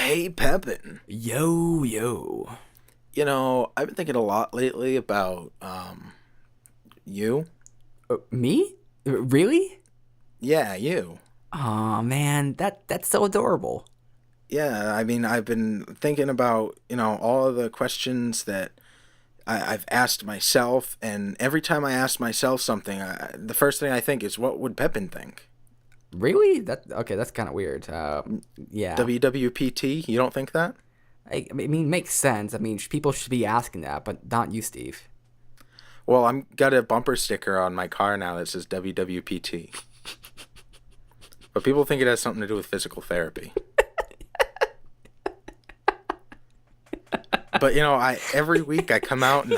Hey, Pepin. Yo, yo. I've been thinking a lot lately about you. Me? Really? Yeah, you. Aw, man, that's so adorable. Yeah, I mean, I've been thinking about, all of the questions that I've asked myself, and every time I ask myself something, the first thing I think is, what would Pepin think? Really? That's kind of weird. Yeah. WWPT, you don't think that? I mean, makes sense. I mean, people should be asking that, but not you, Steve. Well, I'm got a bumper sticker on my car now that says WWPT. But people think it has something to do with physical therapy. But I every week I come out and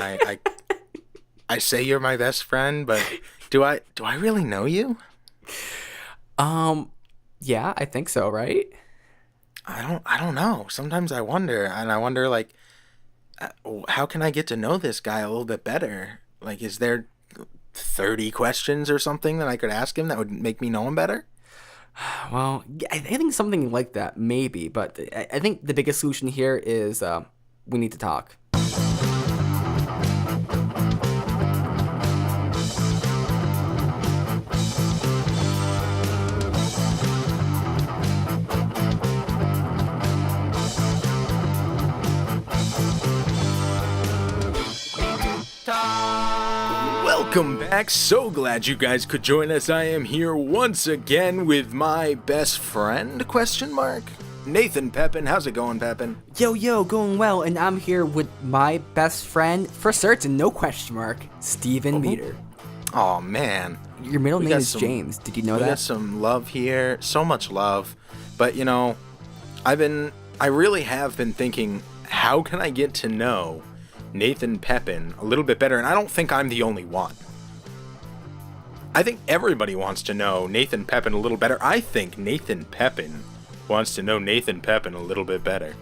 I say you're my best friend, but do I really know you? Um, yeah, I think so, right? I don't know. Sometimes I wonder, and I wonder like, how can I get to know this guy a little bit better? Like, is there 30 questions or something that I could ask him that would make me know him better? Well, yeah, I think something like that, maybe, but I think the biggest solution here is we need to talk. Welcome back. So glad you guys could join us. I am here once again with my best friend, question mark? Nathan Pepin. How's it going, Pepin? Yo, yo, going well, and I'm here with my best friend, for certain, no question mark, Steven Meader. Oh, man. Your middle We name got is some- James. Did you know We got that? some love here. So much love. But, I really have been thinking, how can I get to know Nathan Pepin a little bit better? And I don't think I'm the only one. I think everybody wants to know Nathan Pepin a little better. I think Nathan Pepin wants to know Nathan Pepin a little bit better.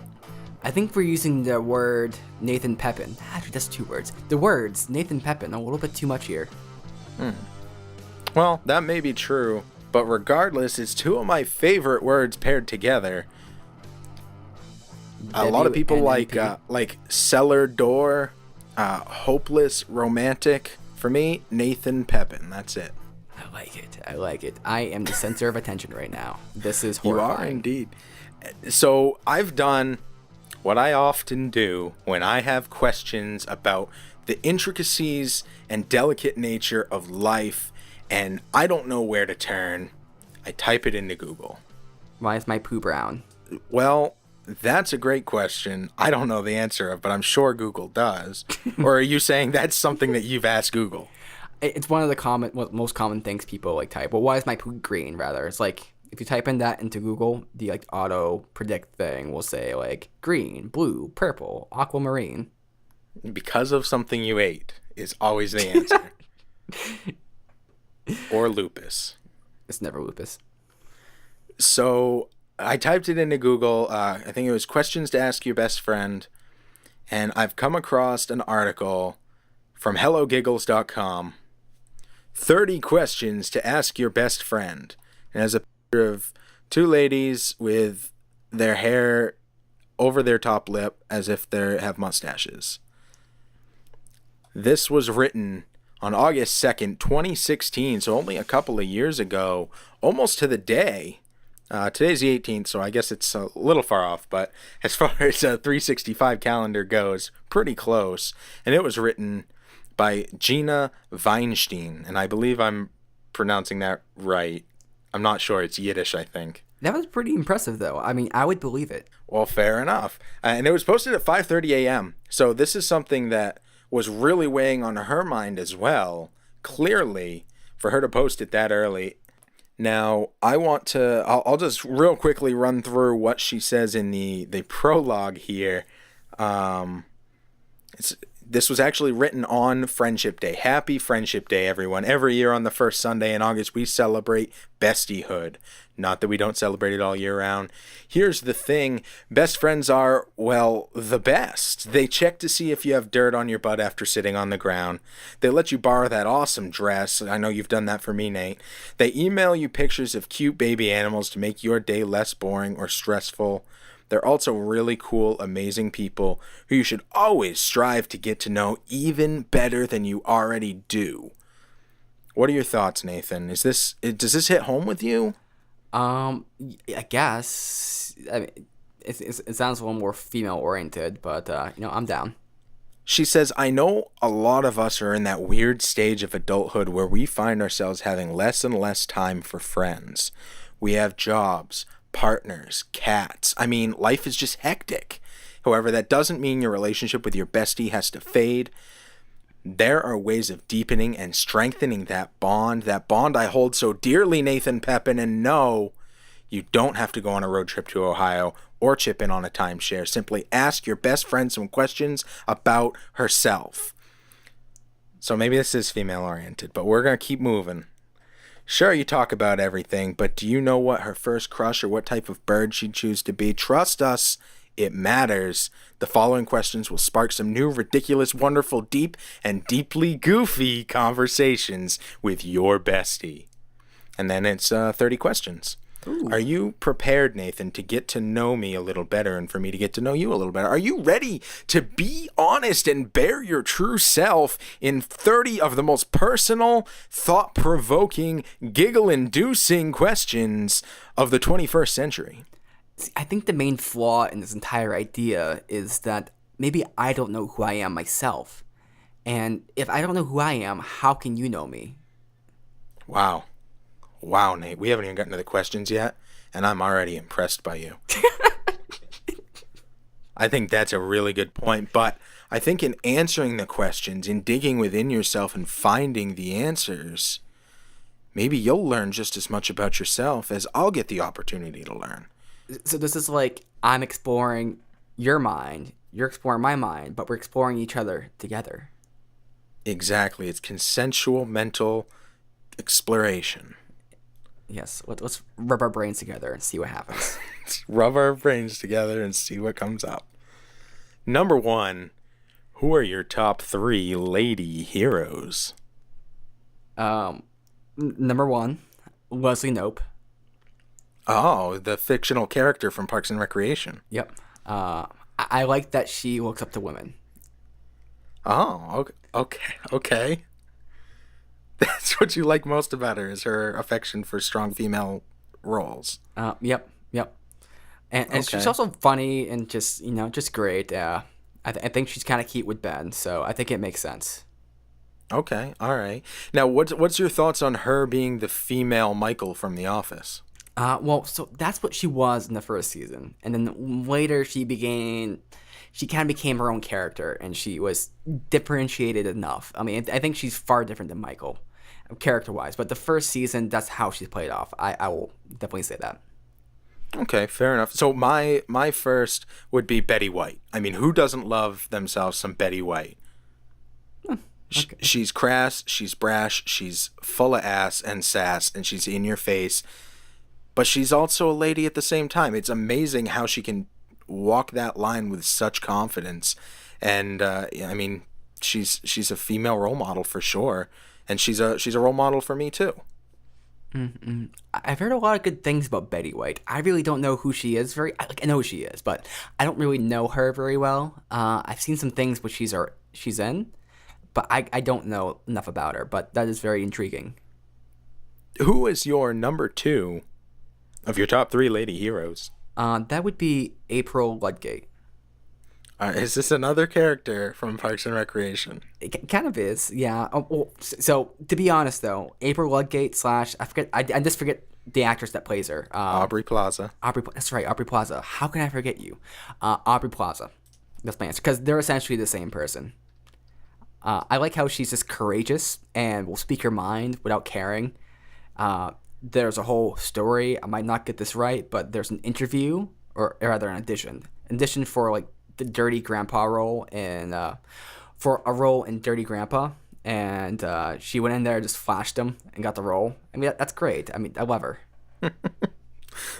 I think we're using the word Nathan Pepin. Actually, that's two words. The words Nathan Pepin a little bit too much here. Well, that may be true, but regardless, it's two of my favorite words paired together. A lot of people WNNP. like cellar door, hopeless, romantic. For me, Nathan Pepin. That's it. I like it. I like it. I am the center of attention right now. This is You horrifying. are indeed. So I've done what I often do when I have questions about the intricacies and delicate nature of life, and I don't know where to turn. I type it into Google. Why is my poo brown? Well, that's a great question. I don't know the answer, but I'm sure Google does. Or are you saying that's something that you've asked Google? It's one of the most common things people like type. Well, why is my poo green? Rather, it's like if you type in that into Google, the like auto predict thing will say like green, blue, purple, aquamarine. Because of something you ate is always the answer. Or lupus. It's never lupus. So I typed it into Google. I think it was questions to ask your best friend. And I've come across an article from HelloGiggles.com. 30 questions to ask your best friend. And has a picture of two ladies with their hair over their top lip as if they have mustaches. This was written on August 2nd, 2016, so only a couple of years ago, almost to the day. Today's the 18th, so I guess it's a little far off, but as far as a 365 calendar goes, pretty close. And it was written by Gina Weinstein, and I believe I'm pronouncing that right. I'm not sure. It's Yiddish, I think. That was pretty impressive, though. I mean, I would believe it. Well, fair enough. And it was posted at 5:30 a.m., so this is something that was really weighing on her mind as well, clearly, for her to post it that early. Now, I'll just real quickly run through what she says in the prologue here. This was actually written on Friendship Day. Happy Friendship Day, everyone. Every year on the first Sunday in August, we celebrate bestiehood. Not that we don't celebrate it all year round. Here's the thing. Best friends are, well, the best. They check to see if you have dirt on your butt after sitting on the ground. They let you borrow that awesome dress. I know you've done that for me, Nate. They email you pictures of cute baby animals to make your day less boring or stressful. They're also really cool, amazing people who you should always strive to get to know even better than you already do. What are your thoughts, Nathan? Does this hit home with you? I guess. I mean, it sounds a little more female oriented, but I'm down. She says, I know a lot of us are in that weird stage of adulthood where we find ourselves having less and less time for friends. We have jobs, partners, cats. I mean, life is just hectic. However, that doesn't mean your relationship with your bestie has to fade. There are ways of deepening and strengthening that bond I hold so dearly, Nathan Pepin, and no, you don't have to go on a road trip to Ohio or chip in on a timeshare. Simply ask your best friend some questions about herself. So maybe this is female-oriented, but we're going to keep moving. Sure, you talk about everything, but do you know what her first crush or what type of bird she'd choose to be? Trust us, it matters. The following questions will spark some new, ridiculous, wonderful, deep, and deeply goofy conversations with your bestie. And then it's 30 questions. Ooh. Are you prepared, Nathan, to get to know me a little better and for me to get to know you a little better? Are you ready to be honest and bear your true self in 30 of the most personal, thought-provoking, giggle-inducing questions of the 21st century? See, I think the main flaw in this entire idea is that maybe I don't know who I am myself. And if I don't know who I am, how can you know me? Wow. Wow, Nate, we haven't even gotten to the questions yet, and I'm already impressed by you. I think that's a really good point, but I think in answering the questions, in digging within yourself and finding the answers, maybe you'll learn just as much about yourself as I'll get the opportunity to learn. So this is like I'm exploring your mind, you're exploring my mind, but we're exploring each other together. Exactly. It's consensual mental exploration. Yes, let's rub our brains together and see what happens. Let's rub our brains together and see what comes up. Number 1, who are your top 3 lady heroes? Number 1, Leslie Knope. Oh, the fictional character from Parks and Recreation. Yep. I like that she looks up to women. Oh, okay. That's what you like most about her, is her affection for strong female roles. Yep. And she's also funny and just great. I think she's kind of cute with Ben, so I think it makes sense. Okay, all right. Now, what's your thoughts on her being the female Michael from The Office? Well, so that's what she was in the first season, and then later she kind of became her own character, and she was differentiated enough. I mean, I think she's far different than Michael, character-wise, but the first season, that's how she's played off. I will definitely say that. Okay, fair enough. So my first would be Betty White. I mean, who doesn't love themselves some Betty White? Okay. She's crass, she's brash, she's full of ass and sass, and she's in your face. But she's also a lady at the same time. It's amazing how she can walk that line with such confidence. And I mean, she's a female role model for sure, and she's a role model for me too. Mm-hmm. I've heard a lot of good things about Betty White. I really don't know who she is I know who she is, but I don't really know her very well. I've seen some things which she's in, but I don't know enough about her. But that is very intriguing. Who is your number 2 of your top 3 lady heroes? That would be April Ludgate. Is this another character from Parks and Recreation? It kind of is, yeah. So to be honest, though, April Ludgate / I just forget the actress that plays her. Aubrey Plaza. That's right, Aubrey Plaza. How can I forget you? Aubrey Plaza. That's my answer, because they're essentially the same person. I like how she's just courageous and will speak her mind without caring. There's a whole story. I might not get this right, but there's an interview, or rather an audition for like the Dirty Grandpa role, and for a role in Dirty Grandpa, and she went in there, just flashed him, and got the role. I mean, that's great. I mean, I love her.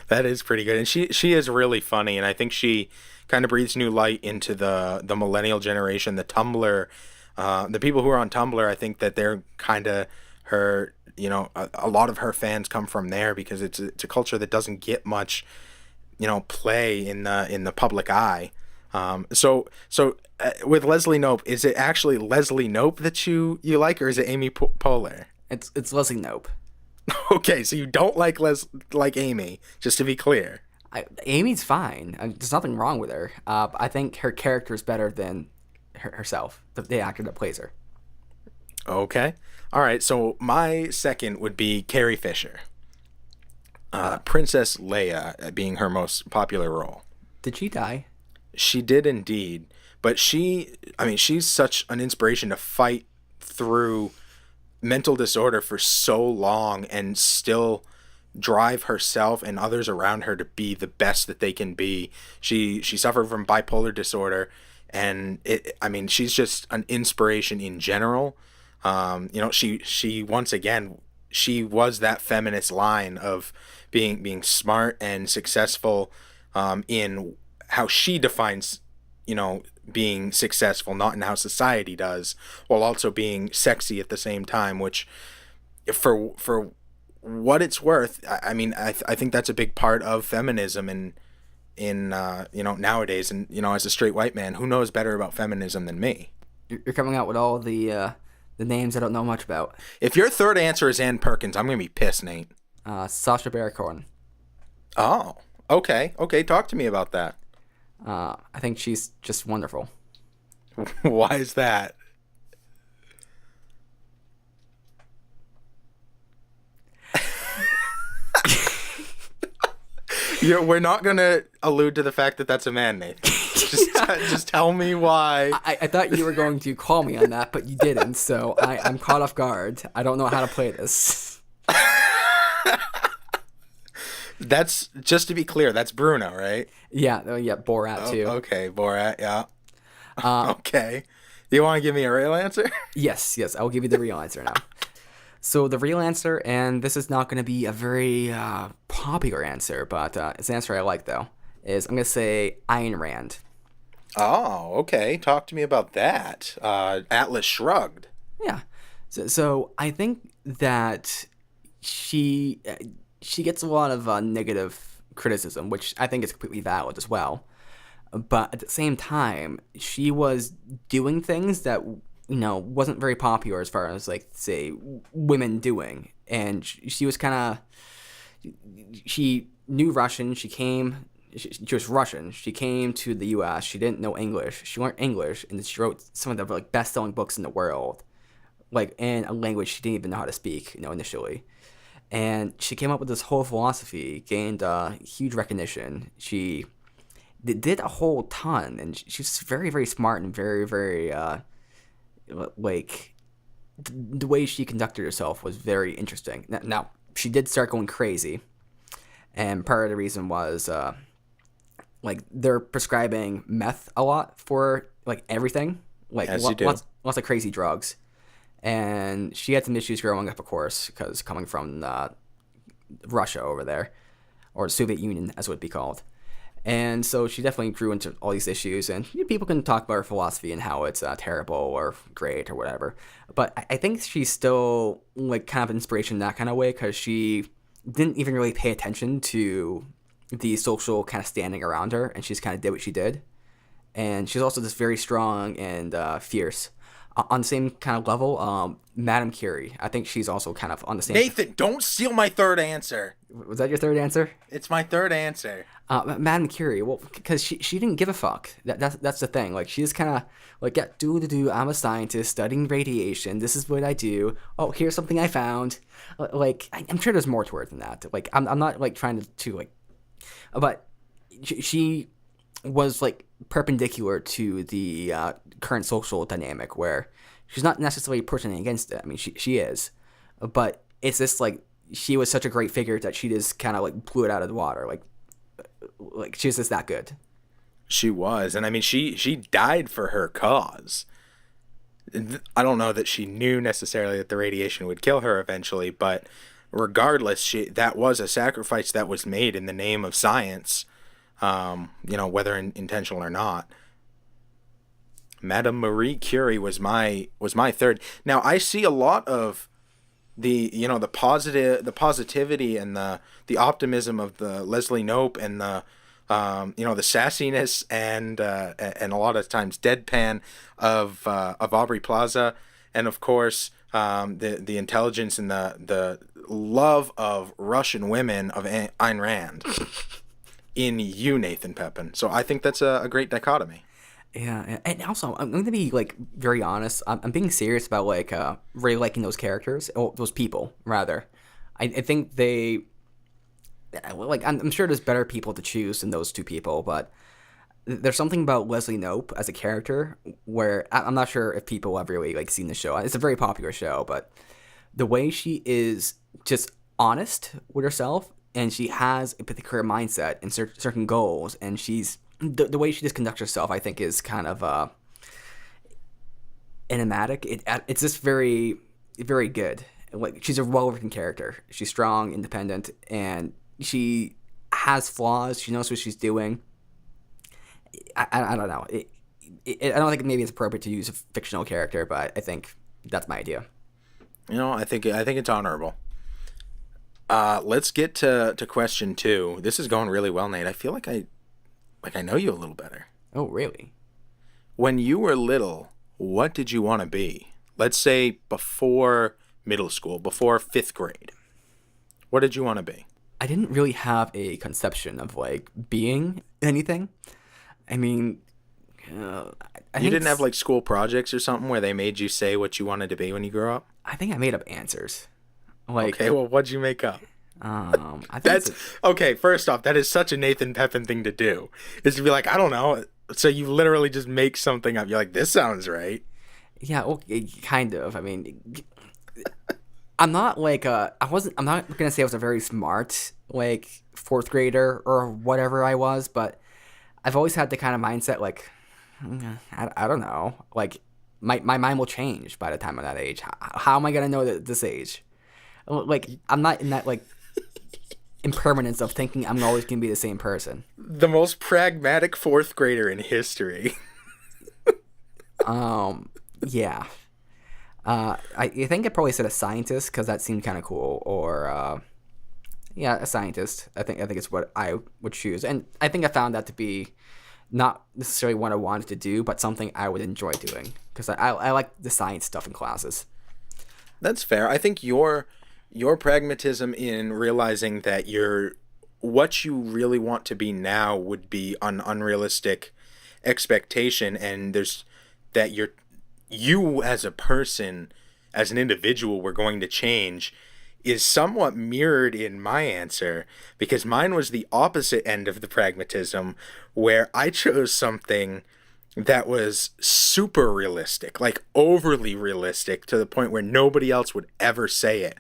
That is pretty good, and she is really funny, and I think she kind of breathes new light into the millennial generation, the Tumblr, the people who are on Tumblr. I think that they're kind of her. You know, a lot of her fans come from there because it's a culture that doesn't get much play in the public eye. So with Leslie Knope, is it actually Leslie Knope that you like, or is it Amy Poehler? It's Leslie Knope. Okay, so you don't like Amy, just to be clear. Amy's fine. There's nothing wrong with her. I think her character is better than herself, the actor that plays her. Okay. All right, so my second would be Carrie Fisher. Princess Leia being her most popular role. Did she die? She did indeed. But she's such an inspiration to fight through mental disorder for so long and still drive herself and others around her to be the best that they can be. She suffered from bipolar disorder, and she's just an inspiration in general. She once again, she was that feminist line of being smart and successful in how she defines, being successful, not in how society does, while also being sexy at the same time, which for what it's worth, I think that's a big part of feminism in nowadays. And as a straight white man, who knows better about feminism than me? You're coming out with all the names I don't know much about. If your third answer is Ann Perkins, I'm gonna be pissed, Nate. Sacha Baron Cohen. Oh, okay. Talk to me about that. I think she's just wonderful. Why is that? We're not going to allude to the fact that that's a man, Nathan. Just tell me why. I thought you were going to call me on that, but you didn't, so I'm caught off guard. I don't know how to play this. That's, just to be clear, that's Bruno, right? Yeah, Borat too. Okay, Borat, yeah. Okay. You want to give me a real answer? Yes, I'll give you the real answer now. So the real answer, and this is not going to be a very popular answer, but it's an answer I like, though, is I'm going to say Ayn Rand. Oh, okay. Talk to me about that. Atlas Shrugged. Yeah. So I think that she gets a lot of negative criticism, which I think is completely valid as well. But at the same time, she was doing things that, wasn't very popular as far as, like, say, women doing. And she was kind of, she knew Russian. She was Russian. She came to the U.S. She didn't know English. She learned English, and she wrote some of the, like, best-selling books in the world, like, in a language she didn't even know how to speak, initially. And she came up with this whole philosophy, gained huge recognition. She did a whole ton, and she's very, very smart and very, very, the way she conducted herself was very interesting. Now, she did start going crazy, and part of the reason was, they're prescribing meth a lot for, everything. As you do. Lots of crazy drugs. And she had some issues growing up, of course, because coming from Russia over there, or Soviet Union, as it would be called. And so she definitely grew into all these issues, and people can talk about her philosophy and how it's terrible or great or whatever. But I think she's still, kind of inspiration in that kind of way, because she didn't even really pay attention to the social kind of standing around her, and she just kind of did what she did. And she's also just very strong and fierce. On the same kind of level, Madame Curie. I think she's also kind of on the same... Nathan, don't steal my third answer. Was that your third answer? It's my third answer. Madame Curie. Well, because she didn't give a fuck. That's the thing. She just kind of, yeah, I'm a scientist studying radiation. This is what I do. Oh, here's something I found. I'm sure there's more to it than that. I'm not, trying to but she was, perpendicular to the current social dynamic, where she's not necessarily pushing against it. I mean, she is, but it's just she was such a great figure that she just kind of blew it out of the water. She's just that good. She was, and I mean, she died for her cause. I don't know that she knew necessarily that the radiation would kill her eventually, but regardless, that was a sacrifice that was made in the name of science. Whether intentional or not. Madame Marie Curie was my third. Now I see a lot of the positivity and the optimism of the Leslie Knope and the The sassiness and a lot of times deadpan of Aubrey Plaza, and of course the intelligence and the love of Russian women of Ayn Rand in you, Nathan Pepin. So I think that's a great dichotomy. Yeah, and also I'm going to be like very honest. I'm being serious about like really liking those characters, or those people rather. I think they like I'm sure there's better people to choose than those two people, but there's something about Leslie Knope as a character where I'm not sure if people have really like seen the show. It's a very popular show, but the way she is just honest with herself, and she has a particular mindset and certain goals, and she's the way she just conducts herself, I think, is kind of enigmatic. It's just very, very good. Like, she's a well-written character. She's strong, independent, and she has flaws. She knows what she's doing. I don't know. I don't think maybe it's appropriate to use a fictional character, but I think that's my idea. I think it's honorable. Let's get to question two. This is going really well, Nate. I feel like I know you a little better. Oh, really? When you were little, what did you want to be? Let's say before middle school, before fifth grade. What did you want to be? I didn't really have a conception of like being anything. I mean, You didn't have like school projects or something where they made you say what you wanted to be when you grew up? I think I made up answers. Like, okay, well, what'd you make up? I think That's okay. First off, that is such a Nathan Pepin thing to do. Is to be like, I don't know. So you literally just make something up. You're like, this sounds right. yeah, well, kind of. I mean, I'm not like I'm not gonna say I was a very smart like fourth grader or whatever I was, but I've always had the kind of mindset like, I don't know, like my mind will change by the time I'm that age. How am I gonna know that at this age? Like, I'm not in that like impermanence of thinking I'm always gonna be the same person. The most pragmatic fourth grader in history. Yeah. I think I probably said a scientist because that seemed kind of cool, or yeah, a scientist. I think it's what I would choose, and I think I found that to be not necessarily what I wanted to do, but something I would enjoy doing because I like the science stuff in classes. That's fair. I think your pragmatism in realizing that what you really want to be now would be an unrealistic expectation, and there's that you as a person, as an individual, were going to change, is somewhat mirrored in my answer, because mine was the opposite end of the pragmatism, where I chose something that was super realistic, like overly realistic to the point where nobody else would ever say it.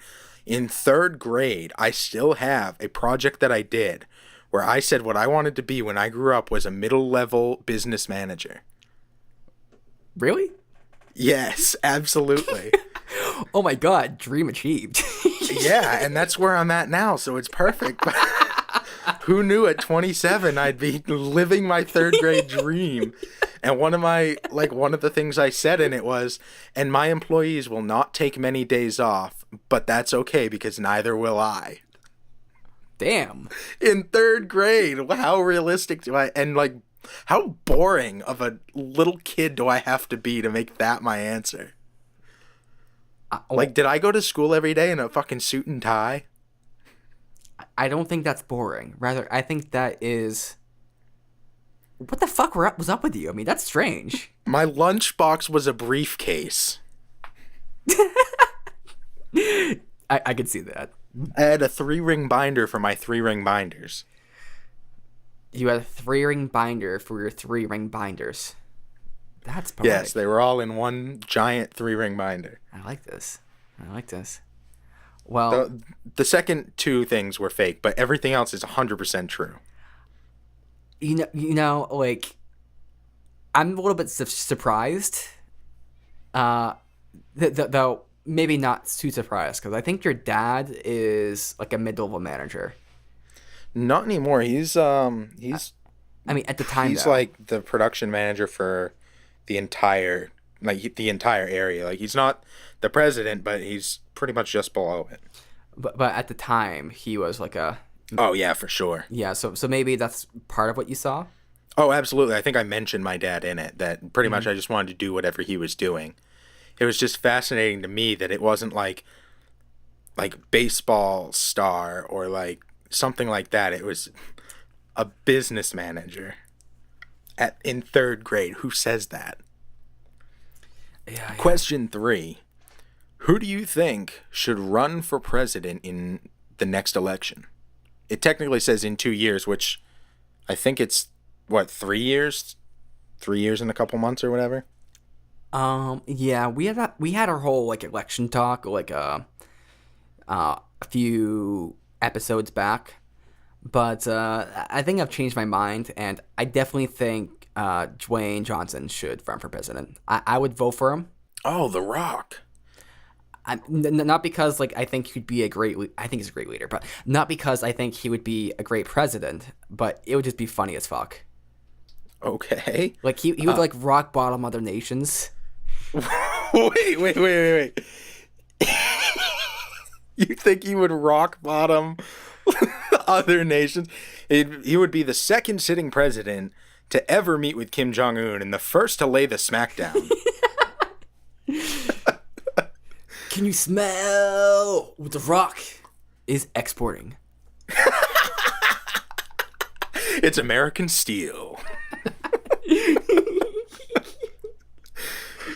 In third grade, I still have a project that I did where I said what I wanted to be when I grew up was a middle-level business manager. Really? Yes, absolutely. Oh my god, dream achieved. Yeah, and that's where I'm at now, so it's perfect. Who knew at 27 I'd be living my third grade dream? And one of the things I said in it was, and my employees will not take many days off, but that's okay because neither will I. Damn. In third grade, how realistic how boring of a little kid do I have to be to make that my answer? Did I go to school every day in a fucking suit and tie? I don't think that's boring. Rather, I think that is... What the fuck was up with you? I mean, that's strange. My lunchbox was a briefcase. I could see that. I had a 3-ring binder for my 3-ring binders. You had a 3-ring binder for your 3-ring binders. That's poetic. Yes, they were all in one giant 3-ring binder. I like this. Well, the second two things were fake, but everything else is 100% true. You like, I'm a little bit surprised. Though maybe not too surprised, because I think your dad is like a mid-level manager. Not anymore. He's I mean, at the time, he's though, like the production manager for the entire area. Like, he's not the president, but he's pretty much just below it. But at the time, he was like a Oh yeah, for sure. Yeah, so maybe that's part of what you saw. Oh, absolutely. I think I mentioned my dad in it, that pretty much Hmm. I just wanted to do whatever he was doing. It was just fascinating to me that it wasn't like baseball star or like something like that. It was a business manager in third grade. Who says that? Yeah, yeah. Question 3. Who do you think should run for president in the next election? It technically says in 2 years, which I think it's, what, 3 years? 3 years and a couple months or whatever? Yeah, we had our whole like election talk like a few episodes back, but I think I've changed my mind, and I definitely think Dwayne Johnson should run for president. I would vote for him. Oh, The Rock. Not because like I think he'd be a great. I think he's a great leader, but not because I think he would be a great president. But it would just be funny as fuck. Okay. Like he would like rock bottom other nations. Wait. You think he would rock bottom other nations? He would be the second sitting president to ever meet with Kim Jong Un and the first to lay the smackdown. Can you smell what the Rock is exporting? It's American steel.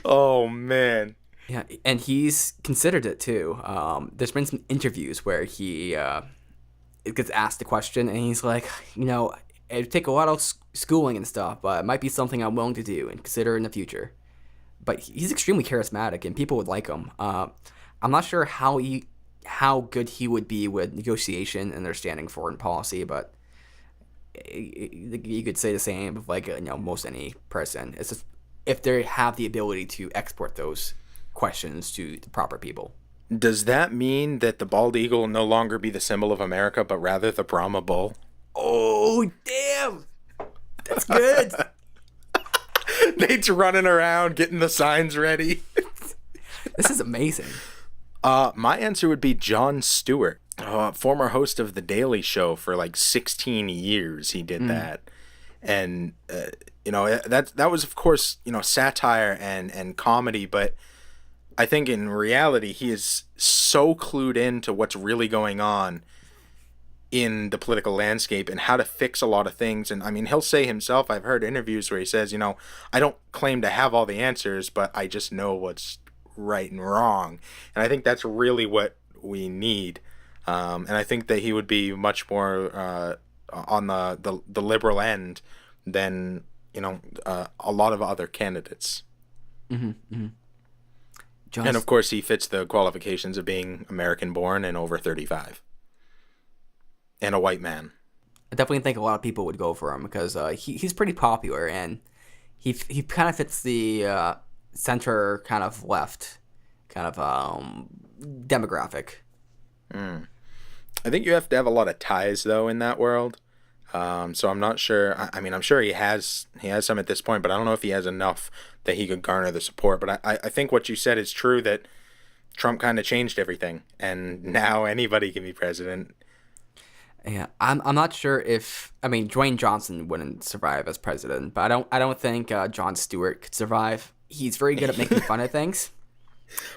Oh man. Yeah, and he's considered it too. There's been some interviews where he gets asked a question, and he's like, it'd take a lot of schooling and stuff, but it might be something I'm willing to do and consider in the future. But he's extremely charismatic, and people would like him. I'm not sure how good he would be with negotiation and understanding foreign policy, but you could say the same of like most any person. It's just if they have the ability to export those questions to the proper people. Does that mean that the bald eagle will no longer be the symbol of America, but rather the Brahma bull? Oh damn, that's good. Nate's running around getting the signs ready. This is amazing. My answer would be Jon Stewart, former host of The Daily Show for like 16 years. He did that, and that was of course satire and comedy, but I think in reality he is so clued into what's really going on in the political landscape and how to fix a lot of things. And I mean, he'll say himself, I've heard interviews where he says, I don't claim to have all the answers, but I just know what's right and wrong. And I think that's really what we need. And I think that he would be much more on the liberal end than a lot of other candidates. And of course, he fits the qualifications of being American born and over 35. And a white man. I definitely think a lot of people would go for him because he's pretty popular, and he kind of fits the center kind of left kind of demographic. I think you have to have a lot of ties though in that world. So I'm not sure. I mean, I'm sure he has some at this point, but I don't know if he has enough that he could garner the support. But I think what you said is true, that Trump kind of changed everything, and now anybody can be president. Yeah, I'm not sure if Dwayne Johnson wouldn't survive as president, but I don't think Jon Stewart could survive. He's very good at making fun of things.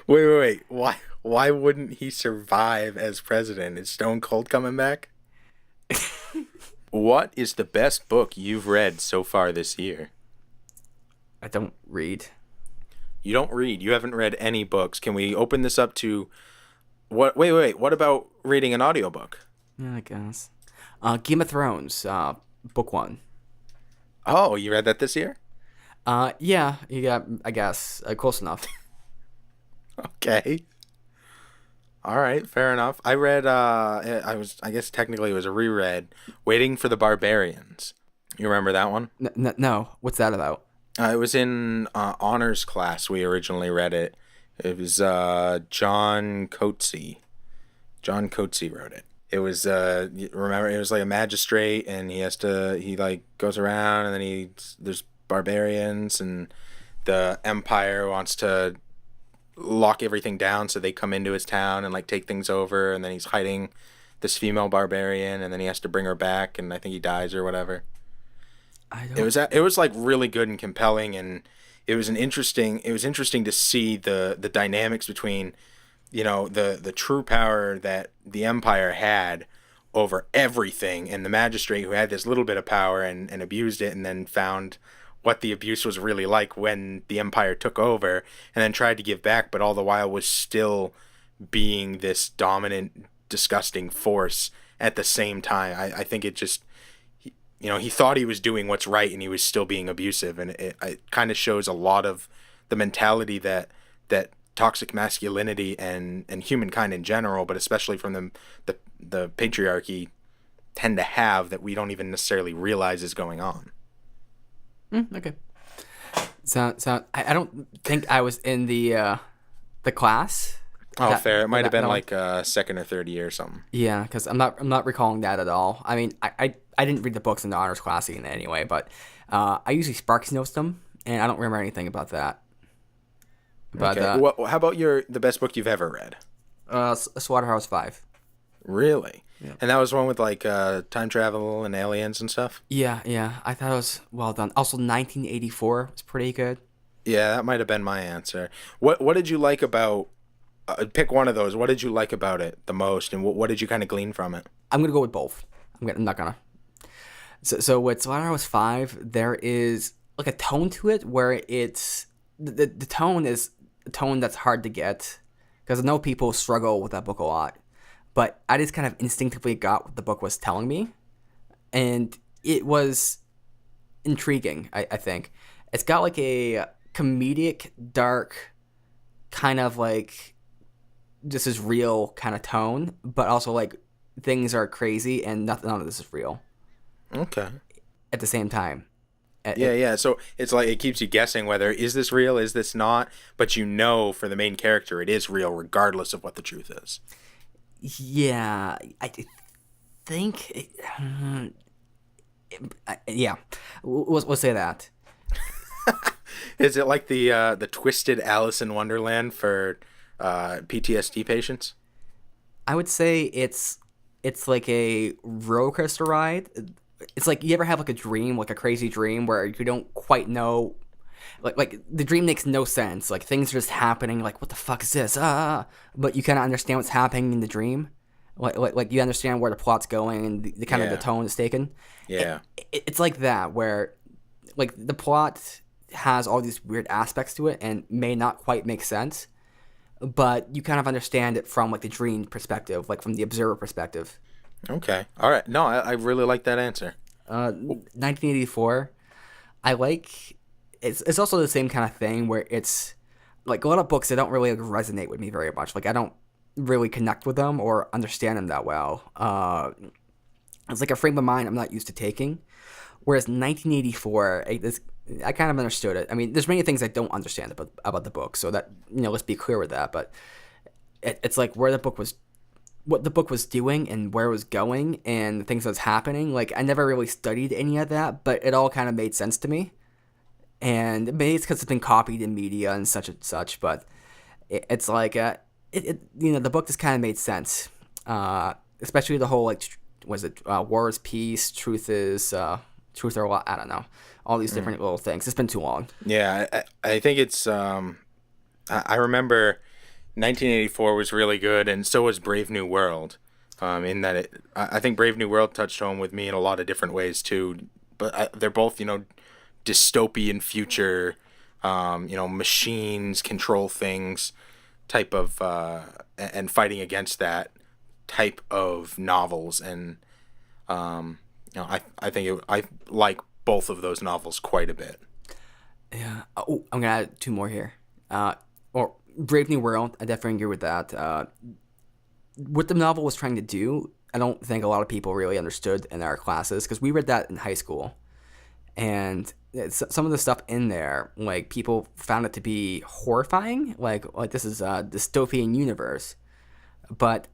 Wait. Why wouldn't he survive as president? Is Stone Cold coming back? What is the best book you've read so far this year? I don't read. You don't read. You haven't read any books. Can we open this up to what? Wait. What about reading an audiobook? Yeah, I guess. Game of Thrones, book 1. Oh, you read that this year? Yeah, you got, I guess, close enough. Okay. All right, fair enough. I read, I guess technically it was a reread, Waiting for the Barbarians. You remember that one? No, what's that about? It was in honors class. We originally read it. It was John Coetzee. John Coetzee wrote it. It was remember, it was like a magistrate, and he like goes around, and then there's barbarians, and the empire wants to lock everything down, so they come into his town and like take things over, and then he's hiding this female barbarian, and then he has to bring her back, and I think he dies or whatever. I It don't. was it was like really good and compelling, and it was interesting to see the dynamics between the true power that the Empire had over everything, and the magistrate who had this little bit of power and abused it, and then found what the abuse was really like when the Empire took over, and then tried to give back, but all the while was still being this dominant, disgusting force at the same time. I think it just, he thought he was doing what's right, and he was still being abusive, and it kind of shows a lot of the mentality that toxic masculinity and humankind in general, but especially from the patriarchy, tend to have, that we don't even necessarily realize is going on. Okay. So I don't think I was in the class. Oh, That, fair. It might have been that one. like second or third year or something. Yeah, because I'm not recalling that at all. I mean, I didn't read the books in the honors class in anyway, but I usually Sparks notes them, and I don't remember anything about that. But Okay. How about the best book you've ever read? Slaughterhouse-5. Really? Yeah. And that was one with like time travel and aliens and stuff? Yeah. I thought it was well done. Also, 1984 was pretty good. Yeah, that might have been my answer. What did you like about pick one of those. What did you like about it the most, and what did you kind of glean from it? I'm gonna go with both. I'm not gonna. So with Slaughterhouse-5, there is like a tone to it where it's the tone is a tone that's hard to get because I know people struggle with that book a lot, but I just kind of instinctively got what the book was telling me, and it was intriguing. I think it's got like a comedic, dark, kind of like this is real kind of tone, but also like things are crazy and none of this is real Okay. at the same time. Yeah. So it's like it keeps you guessing whether is this real, is this not, but for the main character it is real regardless of what the truth is. Yeah, I think. Yeah, we'll say that. Is it like the twisted Alice in Wonderland for PTSD patients? I would say it's like a roller coaster ride. It's like you ever have like a dream, like a crazy dream where you don't quite know, like the dream makes no sense. Like things are just happening. Like what the fuck is this? But you kind of understand what's happening in the dream. Like you understand where the plot's going and the kind of the tone is taken. Yeah. It's like that where like the plot has all these weird aspects to it and may not quite make sense, but you kind of understand it from like the dream perspective, like from the observer perspective. Okay. All right. No, I really like that answer. 1984, I like. It's also the same kind of thing where it's like a lot of books that don't really resonate with me very much. Like I don't really connect with them or understand them that well. It's like a frame of mind I'm not used to taking. Whereas 1984, I kind of understood it. I mean, there's many things I don't understand about the book, so that let's be clear with that. But it's like what the book was doing and where it was going and the things that's happening. Like I never really studied any of that, but it all kind of made sense to me. And maybe it's because it's been copied in media and such. But it's like the book just kind of made sense, especially the whole like was it war is peace, truth or what, I don't know, all these different little things. It's been too long. Yeah, I think it's I remember 1984 was really good, and so was Brave New World. In that I think Brave New World touched home with me in a lot of different ways too. But they're both dystopian future, machines control things, type of and fighting against that type of novels, and I think I like both of those novels quite a bit. Yeah. Oh, I'm gonna add two more here. Or Brave New World. I definitely agree with that. What the novel was trying to do, I don't think a lot of people really understood in our classes because we read that in high school, and some of the stuff in there, like people found it to be horrifying. Like this is a dystopian universe, but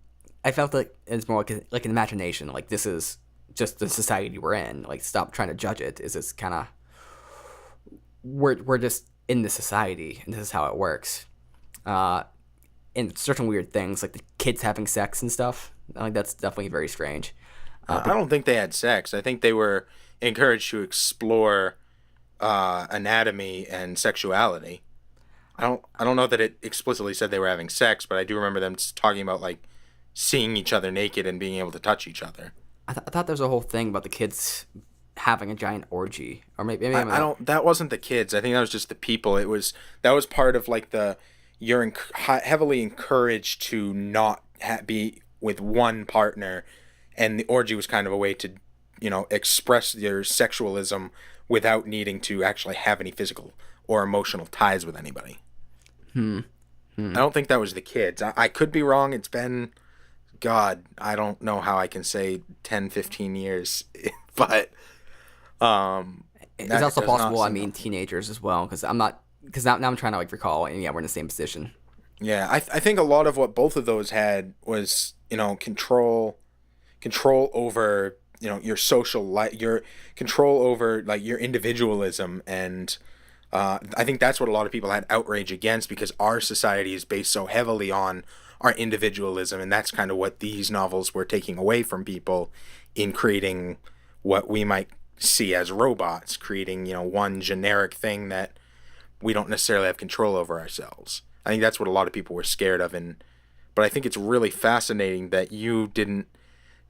I felt like it's more like an imagination. Like this is just the society we're in. Like stop trying to judge it. Is this kind of we're just in this society and this is how it works. And certain weird things like the kids having sex and stuff. Like that's definitely very strange. I But don't think they had sex. I think they were encouraged to explore anatomy and sexuality. I don't know that it explicitly said they were having sex, but I do remember them talking about like seeing each other naked and being able to touch each other. I thought there was a whole thing about the kids having a giant orgy, or maybe I'm I not. don't. That wasn't the kids. I think that was just the people. That was part of like the you're heavily encouraged to not be with one partner, and the orgy was kind of a way to, express your sexualism without needing to actually have any physical or emotional ties with anybody. Hmm. I don't think that was the kids. I could be wrong. It's been, God, I don't know how I can say 10, 15 years, but It's that also does not possible. I seem. mean, teenagers as well, because I'm not. Because now I'm trying to like recall, and yeah, we're in the same position. Yeah, I think a lot of what both of those had was, control over, your social life, your control over like your individualism, and I think that's what a lot of people had outrage against because our society is based so heavily on our individualism, and that's kind of what these novels were taking away from people in creating what we might see as robots, creating, one generic thing that we don't necessarily have control over ourselves. I think that's what a lot of people were scared of, and but I think it's really fascinating that you didn't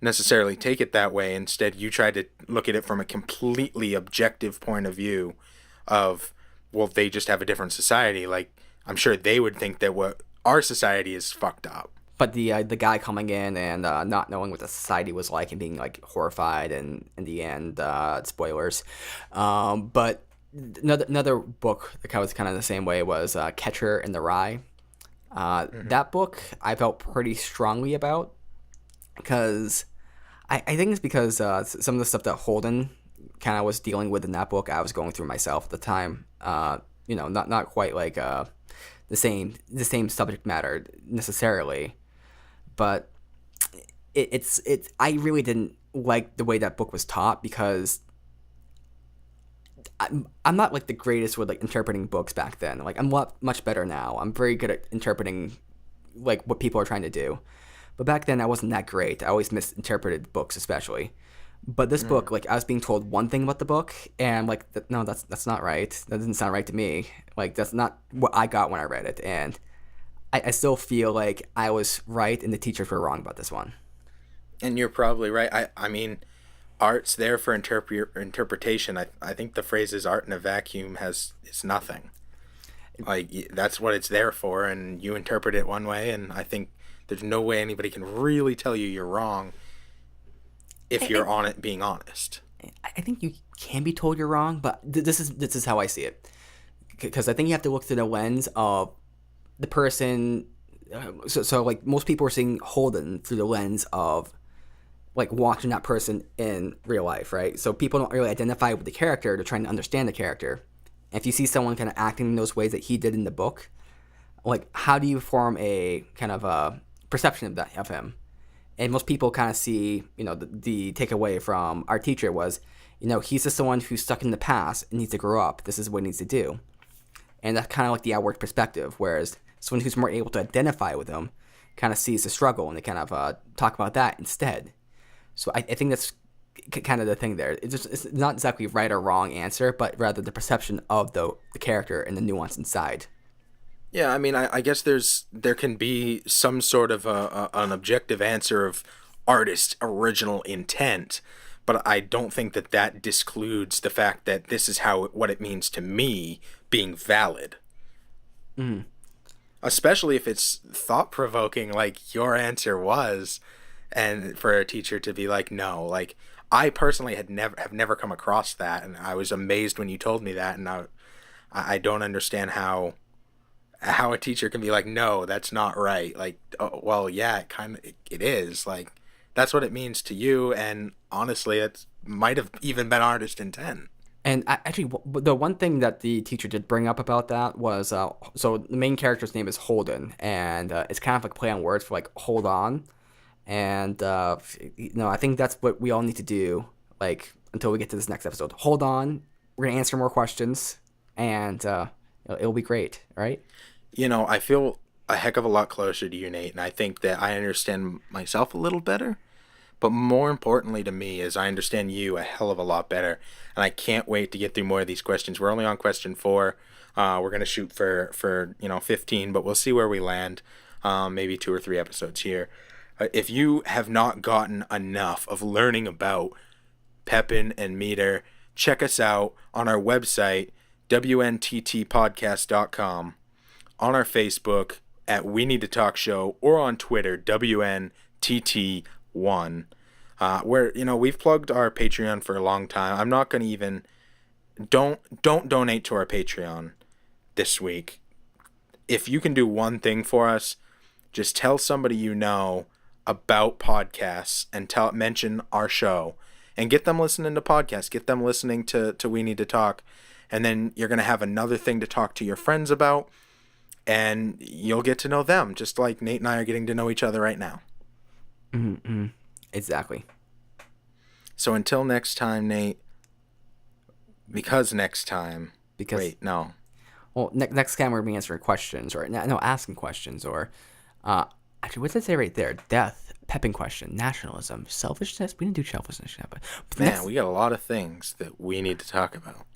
necessarily take it that way. Instead, you tried to look at it from a completely objective point of view of, well, they just have a different society. Like, I'm sure they would think that what our society is fucked up. But the guy coming in and not knowing what the society was like and being like horrified, and in the end, spoilers. But another book that was kind of the same way was Catcher in the Rye. That book I felt pretty strongly about because I think it's because some of the stuff that Holden kind of was dealing with in that book I was going through myself at the time. Not quite like the same subject matter necessarily, but it's I really didn't like the way that book was taught because I'm not like the greatest with like interpreting books back then. Like I'm much better now. I'm very good at interpreting like what people are trying to do. But back then I wasn't that great. I always misinterpreted books especially. But this book, like I was being told one thing about the book, and I'm like, no, that's not right. That doesn't sound right to me. Like that's not what I got when I read it, and I still feel like I was right and the teachers were wrong about this one. And you're probably right. I mean, art's there for interpretation. I think the phrase is art in a vacuum is nothing. Like that's what it's there for, and you interpret it one way, and I think there's no way anybody can really tell you you're wrong if you're on it being honest. I think you can be told you're wrong, but this is how I see it. Because I think you have to look through the lens of the person. So like most people are seeing Holden through the lens of like watching that person in real life, right? So people don't really identify with the character; they're trying to understand the character. And if you see someone kind of acting in those ways that he did in the book, like how do you form a kind of a perception of him? And most people kind of see, the takeaway from our teacher was, he's just someone who's stuck in the past and needs to grow up. This is what he needs to do. And that's kind of like the outward perspective, whereas someone who's more able to identify with him kind of sees the struggle and they kind of talk about that instead. So I think that's kind of the thing there. It's not exactly right or wrong answer, but rather the perception of the character and the nuance inside. Yeah, I mean, I guess there can be some sort of an objective answer of artist original intent, but I don't think that discludes the fact that this is what it means to me being valid. Mm. Especially if it's thought provoking, like your answer was, and for a teacher to be like, no, like I personally have never come across that, and I was amazed when you told me that, and I don't understand how a teacher can be like, no, that's not right. Like, oh, well, yeah, it is. Like, that's what it means to you, and honestly, it might have even been artist intent. And actually, the one thing that the teacher did bring up about that was, so the main character's name is Holden, and it's kind of like play on words for like hold on, and I think that's what we all need to do, like until we get to this next episode. Hold on, we're gonna answer more questions, and it'll be great, right? I feel a heck of a lot closer to you, Nate, and I think that I understand myself a little better. But more importantly to me is I understand you a hell of a lot better, and I can't wait to get through more of these questions. We're only on question 4. We're gonna shoot for 15, but we'll see where we land. Maybe 2 or 3 episodes here. If you have not gotten enough of learning about Pepin and Meader, check us out on our website, wnttpodcast.com, on our Facebook at We Need to Talk Show, or on Twitter, WNTT1. Where, we've plugged our Patreon for a long time. I'm not going to even... Don't donate to our Patreon this week. If you can do one thing for us, just tell somebody you know about podcasts and mention our show. And get them listening to podcasts. Get them listening to We Need to Talk. And then you're going to have another thing to talk to your friends about. And you'll get to know them, just like Nate and I are getting to know each other right now. Mm-hmm. Exactly. So until next time, Nate. Because next time... Wait, no. Well, next time we're going to be answering questions, or asking questions, or... actually, what did it say right there? Death, Pepin question, nationalism, selfishness. We didn't do selfishness yet, but man, we got a lot of things that we need to talk about.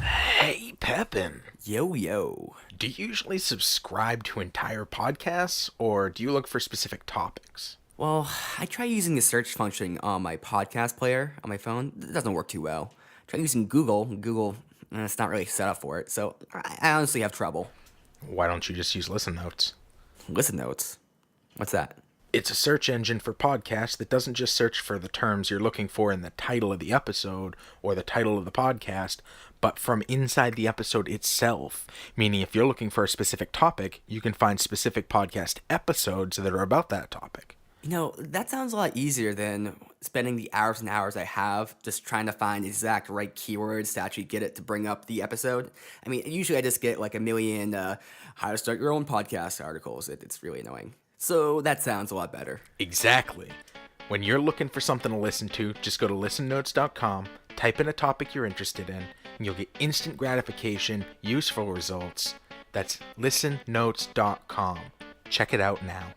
Hey, Pepin. Yo. Do you usually subscribe to entire podcasts, or do you look for specific topics? Well, I try using the search function on my podcast player on my phone. It doesn't work too well. Try using Google. Google, it's not really set up for it, so I honestly have trouble. Why don't you just use Listen Notes? Listen Notes? What's that? It's a search engine for podcasts that doesn't just search for the terms you're looking for in the title of the episode or the title of the podcast, but from inside the episode itself. Meaning if you're looking for a specific topic, you can find specific podcast episodes that are about that topic. That sounds a lot easier than spending the hours and hours I have just trying to find the exact right keywords to actually get it to bring up the episode. I mean, usually I just get like a million how to start your own podcast articles. It's really annoying. So that sounds a lot better. Exactly. When you're looking for something to listen to, just go to listennotes.com, type in a topic you're interested in, and you'll get instant gratification, useful results. That's listennotes.com. Check it out now.